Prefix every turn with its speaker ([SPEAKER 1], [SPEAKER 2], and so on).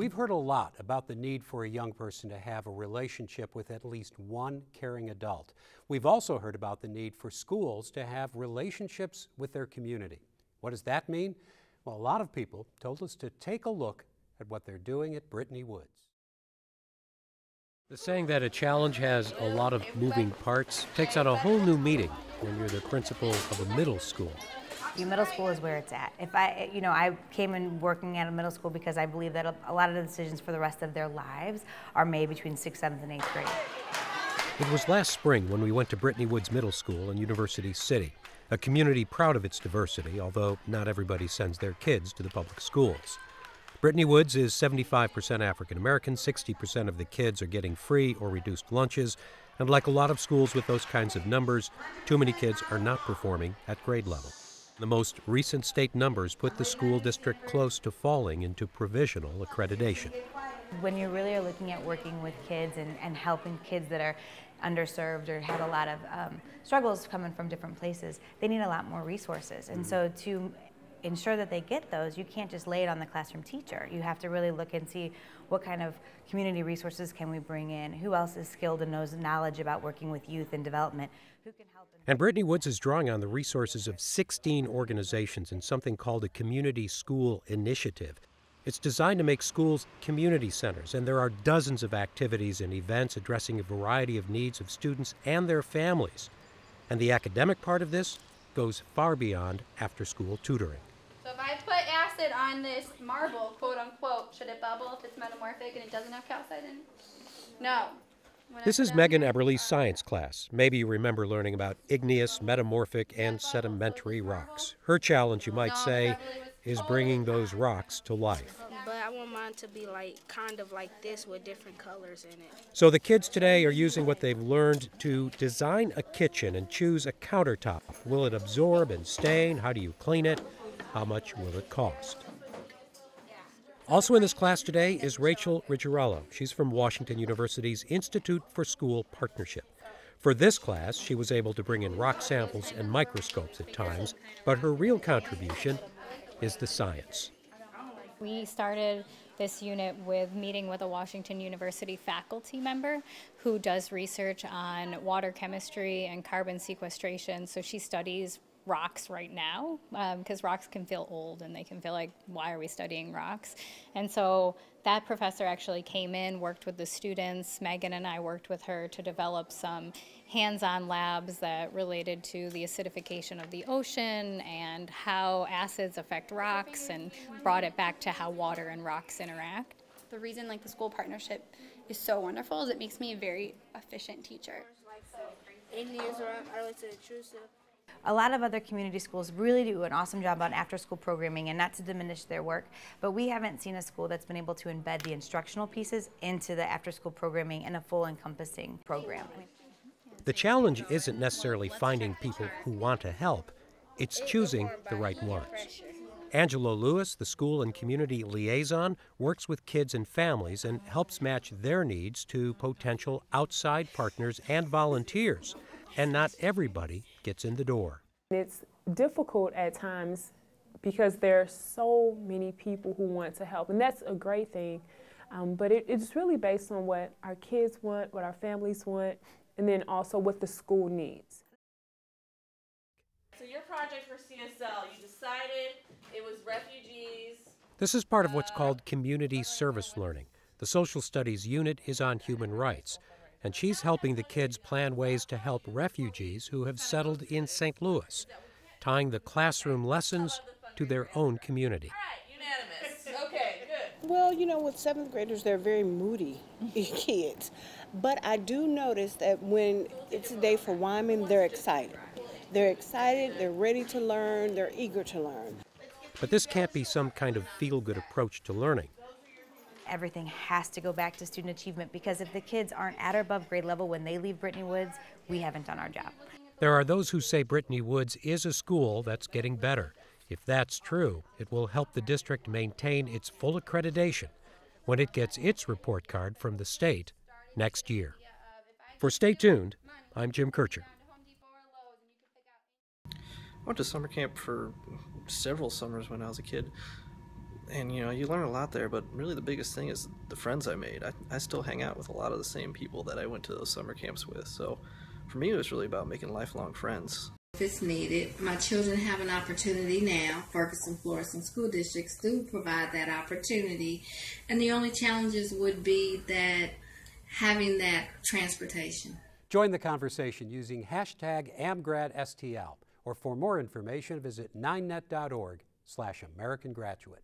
[SPEAKER 1] We've heard a lot about the need for a young person to have a relationship with at least one caring adult. We've also heard about the need for schools to have relationships with their community. What does that mean? Well, a lot of people told us to take a look at what they're doing at Brittany Woods. The saying that a challenge has a lot of moving parts takes on a whole new meaning when you're the principal of a middle school.
[SPEAKER 2] Middle school is where it's at. I came in working at a middle school because I believe that a lot of the decisions for the rest of their lives are made between 6th, 7th, and 8th grade.
[SPEAKER 1] It was last spring when we went to Brittany Woods Middle School in University City, a community proud of its diversity, although not everybody sends their kids to the public schools. Brittany Woods is 75% African American, 60% of the kids are getting free or reduced lunches, and like a lot of schools with those kinds of numbers, too many kids are not performing at grade level. The most recent state numbers put the school district close to falling into provisional accreditation.
[SPEAKER 2] When you really are looking at working with kids and helping kids that are underserved or have a lot of struggles coming from different places, they need a lot more resources. And so to ensure that they get those, you can't just lay it on the classroom teacher. You have to really look and see what kind of community resources can we bring in, who else is skilled and knows knowledge about working with youth and development, who can help.
[SPEAKER 1] And Brittany Woods is drawing on the resources of 16 organizations in something called a Community School Initiative. It's designed to make schools community centers, and there are dozens of activities and events addressing a variety of needs of students and their families. And the academic part of this goes far beyond after-school tutoring.
[SPEAKER 3] So if I put acid on this marble, quote unquote, should it bubble if it's metamorphic and it doesn't have calcite in it? No.
[SPEAKER 1] This is Megan Eberly's science class. Maybe you remember learning about igneous, metamorphic, and sedimentary rocks. Her challenge, you might say, is bringing those rocks to life.
[SPEAKER 4] But I want mine to be kind of like this with different colors in it.
[SPEAKER 1] So the kids today are using what they've learned to design a kitchen and choose a countertop. Will it absorb and stain? How do you clean it? How much will it cost? Also in this class today is Rachel Riggerello. She's from Washington University's Institute for School Partnership. For this class, she was able to bring in rock samples and microscopes at times, but her real contribution is the science.
[SPEAKER 5] We started this unit with meeting with a Washington University faculty member who does research on water chemistry and carbon sequestration. So she studies rocks right now because rocks can feel old and they can feel like, why are we studying rocks? And so that professor actually came in, worked with the students. Megan and I worked with her to develop some hands-on labs that related to the acidification of the ocean and how acids affect rocks, and brought it back to how water and rocks interact.
[SPEAKER 3] The reason the school partnership is so wonderful is it makes me a very efficient teacher.
[SPEAKER 2] A lot of other community schools really do an awesome job on after-school programming, and not to diminish their work, but we haven't seen a school that's been able to embed the instructional pieces into the after-school programming in a full encompassing program.
[SPEAKER 1] The challenge isn't necessarily finding people who want to help, it's choosing the right ones. Angelo Lewis, the school and community liaison, works with kids and families and helps match their needs to potential outside partners and volunteers. And not everybody gets in the door.
[SPEAKER 6] It's difficult at times because there are so many people who want to help, and that's a great thing. But it's really based on what our kids want, what our families want, and then also what the school needs.
[SPEAKER 7] So your project for CSL, you decided it was refugees.
[SPEAKER 1] This is part of what's called community service learning. The social studies unit is on human rights, and she's helping the kids plan ways to help refugees who have settled in St. Louis, tying the classroom lessons to their own community.
[SPEAKER 7] All right, unanimous. Okay, good.
[SPEAKER 8] Well, with 7th graders, they're very moody kids. But I do notice that when it's a day for Wyman, they're excited. They're excited, they're ready to learn, they're eager to learn.
[SPEAKER 1] But this can't be some kind of feel-good approach to learning.
[SPEAKER 2] Everything has to go back to student achievement, because if the kids aren't at or above grade level when they leave Brittany Woods, we haven't done our job.
[SPEAKER 1] There are those who say Brittany Woods is a school that's getting better. If that's true, it will help the district maintain its full accreditation when it gets its report card from the state next year. For Stay Tuned, I'm Jim Kircher.
[SPEAKER 9] I went to summer camp for several summers when I was a kid. And you learn a lot there, but really the biggest thing is the friends I made. I still hang out with a lot of the same people that I went to those summer camps with. So for me, it was really about making lifelong friends.
[SPEAKER 10] If it's needed, my children have an opportunity now. Ferguson, Florissant school districts do provide that opportunity. And the only challenges would be that having that transportation.
[SPEAKER 1] Join the conversation using hashtag AmGradSTL, or for more information, visit 9net.org/AmericanGraduate.